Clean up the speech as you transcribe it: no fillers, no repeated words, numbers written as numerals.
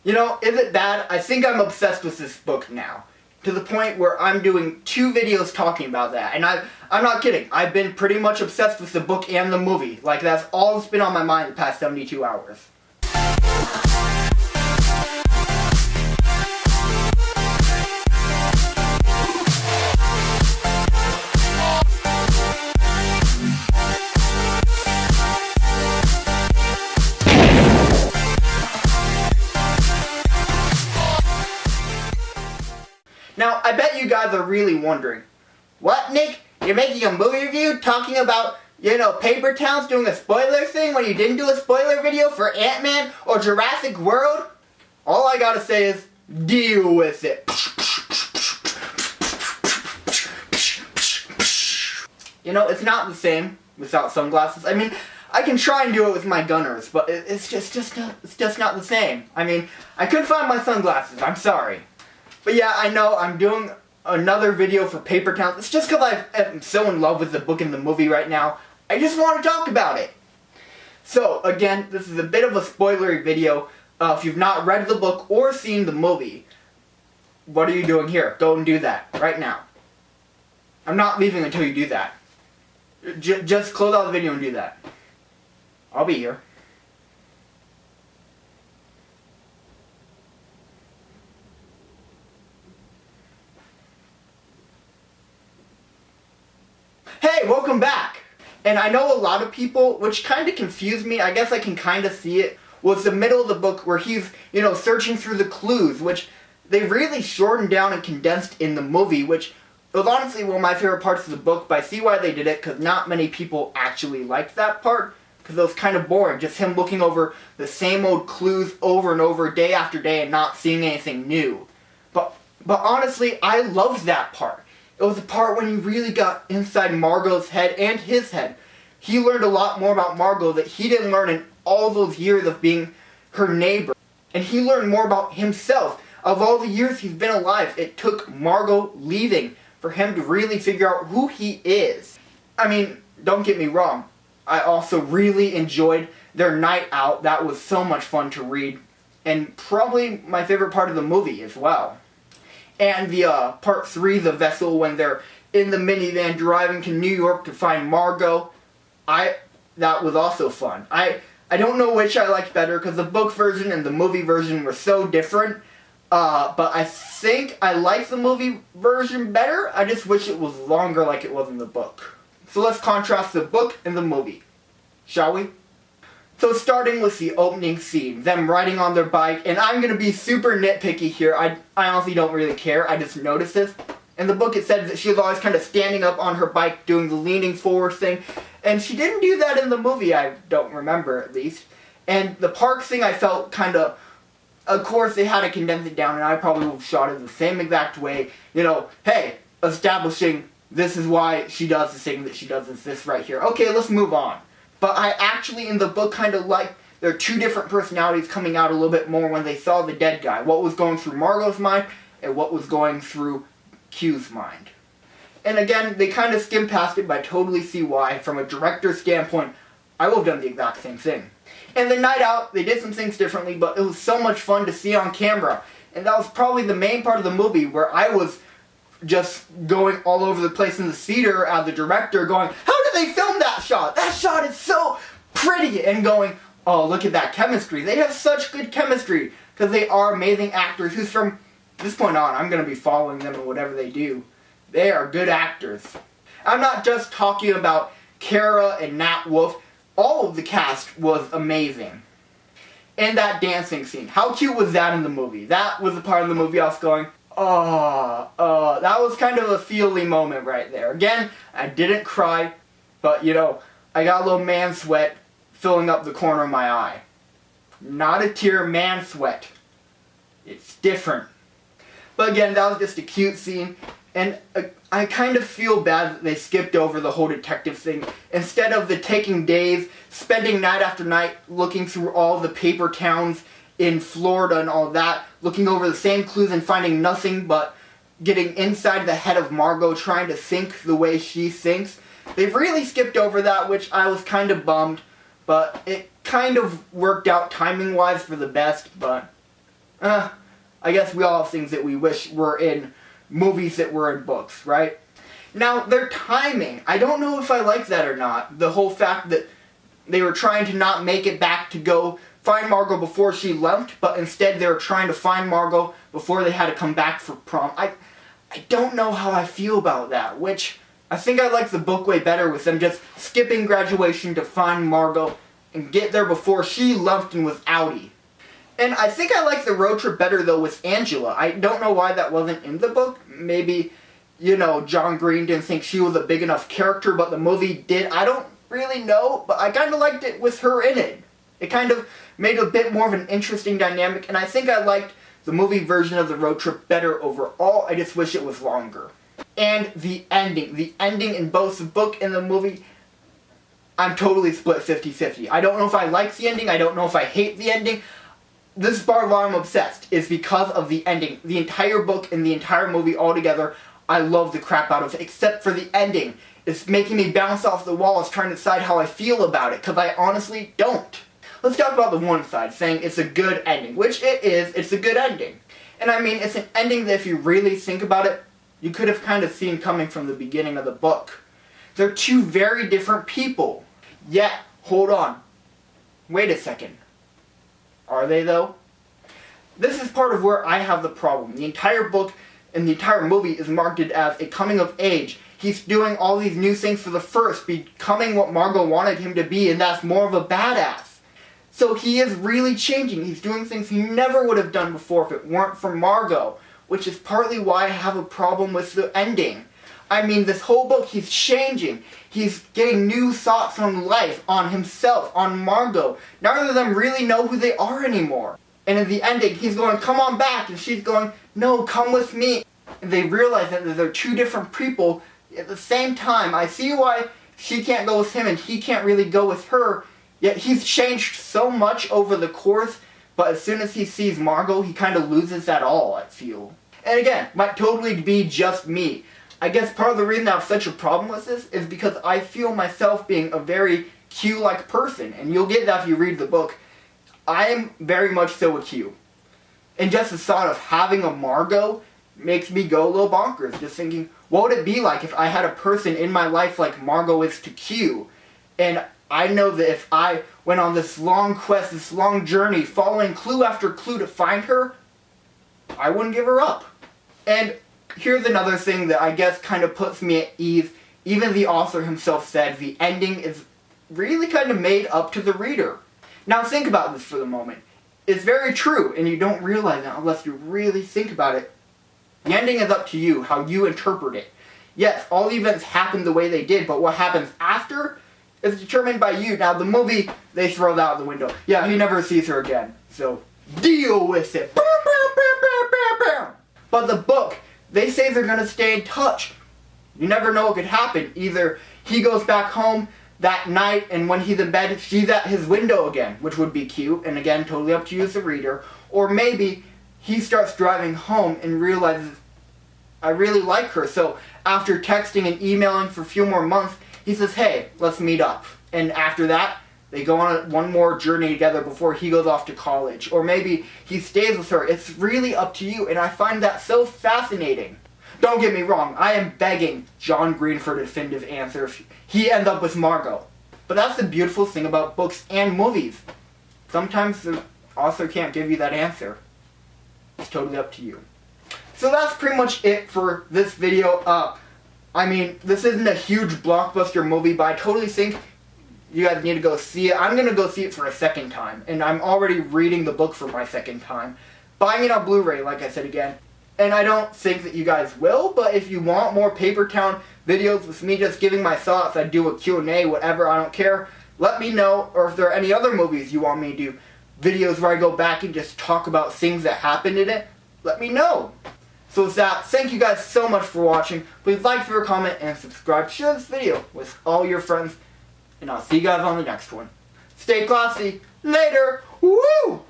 You know, is it bad? I think I'm obsessed with this book now. To the point where I'm doing 2 videos talking about that. And I'm not kidding. I've been pretty much obsessed with the book and the movie. Like, that's all that's been on my mind the past 72 hours. Now, I bet you guys are really wondering, what, Nick? You're making a movie review talking about, you know, PaperTowns doing a spoiler thing when you didn't do a spoiler video for Ant-Man or Jurassic World? All I gotta say is, deal with it. You know, it's not the same without sunglasses. I mean, I can try and do it with my gunners, but it's just not the same. I mean, I couldn't find my sunglasses, I'm sorry. But yeah, I know, I'm doing another video for PaperTowns. It's just because I'm so in love with the book and the movie right now. I just want to talk about it. So, again, this is a bit of a spoilery video. If you've not read the book or seen the movie, what are you doing here? Go and do that, right now. I'm not leaving until you do that. Just close out the video and do that. I'll be here. Hey, welcome back! And I know a lot of people, which kind of confused me, I guess I can kind of see it, was the middle of the book where he's, you know, searching through the clues, which they really shortened down and condensed in the movie, which was honestly one of my favorite parts of the book, but I see why they did it, because not many people actually liked that part, because it was kind of boring, just him looking over the same old clues over and over, day after day, and not seeing anything new. But honestly, I loved that part. It was the part when you really got inside Margot's head and his head. He learned a lot more about Margot that he didn't learn in all those years of being her neighbor. And he learned more about himself. Of all the years he's been alive, it took Margot leaving for him to really figure out who he is. I mean, don't get me wrong. I also really enjoyed their night out. That was so much fun to read. And probably my favorite part of the movie as well. And the part 3, the vessel, when they're in the minivan driving to New York to find Margot. That was also fun. I don't know which I liked better because the book version and the movie version were so different. But I think I like the movie version better. I just wish it was longer like it was in the book. So let's contrast the book and the movie, shall we? So starting with the opening scene, them riding on their bike, and I'm going to be super nitpicky here, I honestly don't really care, I just noticed this. In the book it said that she was always kind of standing up on her bike doing the leaning forward thing, and she didn't do that in the movie, I don't remember at least. And the park thing I felt kind of course they had to condense it down, and I probably would have shot it the same exact way, you know, hey, establishing this is why she does the thing that she does is this right here. Okay, let's move on. But I actually, in the book, kind of like there are 2 different personalities coming out a little bit more when they saw the dead guy. What was going through Margot's mind, and what was going through Q's mind. And again, they kind of skimmed past it, but I totally see why. From a director's standpoint, I would have done the exact same thing. And the night out, they did some things differently, but it was so much fun to see on camera. And that was probably the main part of the movie where I was just going all over the place in the theater as the director going, how did they film that shot? That shot is so pretty! And going, oh, look at that chemistry. They have such good chemistry because they are amazing actors who's from this point on, I'm going to be following them in whatever they do. They are good actors. I'm not just talking about CARa and Nat Wolff. All of the cast was amazing. And that dancing scene. How cute was that in the movie? That was the part of the movie I was going, that was kind of a feely moment right there. Again, I didn't cry, but you know, I got a little man sweat filling up the corner of my eye. Not a tear, man sweat. It's different. But again, that was just a cute scene, and I kind of feel bad that they skipped over the whole detective thing. Instead of the taking days, spending night after night looking through all the paper towns in Florida and all that, looking over the same clues and finding nothing but getting inside the head of Margot, trying to think the way she thinks. They've really skipped over that, which I was kind of bummed, but it kind of worked out timing-wise for the best, but I guess we all have things that we wish were in movies that were in books, right? Now, their timing, I don't know if I like that or not. The whole fact that they were trying to not make it back to go find Margot before she left, but instead they were trying to find Margot before they had to come back for prom. I don't know how I feel about that, which I think I like the book way better with them just skipping graduation to find Margot and get there before she left and was outie. And I think I like the road trip better though with Angela. I don't know why that wasn't in the book. Maybe, you know, John Green didn't think she was a big enough character, but the movie did. I don't really know, but I kind of liked it with her in it. It kind of made a bit more of an interesting dynamic, and I think I liked the movie version of the road trip better overall. I just wish it was longer. And the ending in both the book and the movie, I'm totally split 50-50. I don't know if I like the ending, I don't know if I hate the ending. This is part of why I'm obsessed, is because of the ending. The entire book and the entire movie altogether, I love the crap out of it, except for the ending. It's making me bounce off the walls trying to decide how I feel about it, because I honestly don't. Let's talk about the one side, saying it's a good ending, which it is. It's a good ending. And I mean, it's an ending that if you really think about it, you could have kind of seen coming from the beginning of the book. They're two very different people. Yet, hold on. Wait a second. Are they though? This is part of where I have the problem. The entire book and the entire movie is marketed as a coming of age. He's doing all these new things for the first, becoming what Margot wanted him to be, and that's more of a badass. So he is really changing. He's doing things he never would have done before if it weren't for Margot, which is partly why I have a problem with the ending. I mean, this whole book, he's changing. He's getting new thoughts on life, on himself, on Margot. None of them really know who they are anymore. And in the ending, he's going, come on back, and she's going, no, come with me. And they realize that they're two different people at the same time. I see why she can't go with him and he can't really go with her. Yet he's changed so much over the course, but as soon as he sees Margot, he kind of loses that all, I feel. And again, might totally be just me. I guess part of the reason I have such a problem with this is because I feel myself being a very Q-like person, and you'll get that if you read the book. I am very much so a Q. And just the thought of having a Margot makes me go a little bonkers, just thinking, what would it be like if I had a person in my life like Margot is to Q? And I know that if I went on this long quest, this long journey, following clue after clue to find her, I wouldn't give her up. And here's another thing that I guess kind of puts me at ease. Even the author himself said the ending is really kind of made up to the reader. Now think about this for the moment. It's very true, and you don't realize that unless you really think about it. The ending is up to you, how you interpret it. Yes, all the events happen the way they did, but what happens after is determined by you. Now, the movie, they throw that out the window. Yeah, he never sees her again, so deal with it. But the book, they say they're going to stay in touch. You never know what could happen. Either he goes back home that night, and when he's in bed, she's at his window again, which would be cute, and again, totally up to you as the reader. Or maybe he starts driving home and realizes, I really like her, so after texting and emailing for a few more months, he says, hey, let's meet up. And after that, they go on one more journey together before he goes off to college. Or maybe he stays with her. It's really up to you, and I find that so fascinating. Don't get me wrong, I am begging John Green for a definitive answer if he ends up with Margot. But that's the beautiful thing about books and movies. Sometimes the author can't give you that answer. It's totally up to you. So that's pretty much it for this video. I mean, this isn't a huge blockbuster movie, but I totally think you guys need to go see it. I'm going to go see it for a second time, and I'm already reading the book for my second time. Buying it on Blu-ray, like I said again. And I don't think that you guys will, but if you want more PaperTown videos with me just giving my thoughts, I do a Q&A, whatever, I don't care. Let me know, or if there are any other movies you want me to do, videos where I go back and just talk about things that happened in it, let me know. So with that, thank you guys so much for watching. Please like, favorite, comment, and subscribe. Share this video with all your friends. And I'll see you guys on the next one. Stay classy. Later. Woo!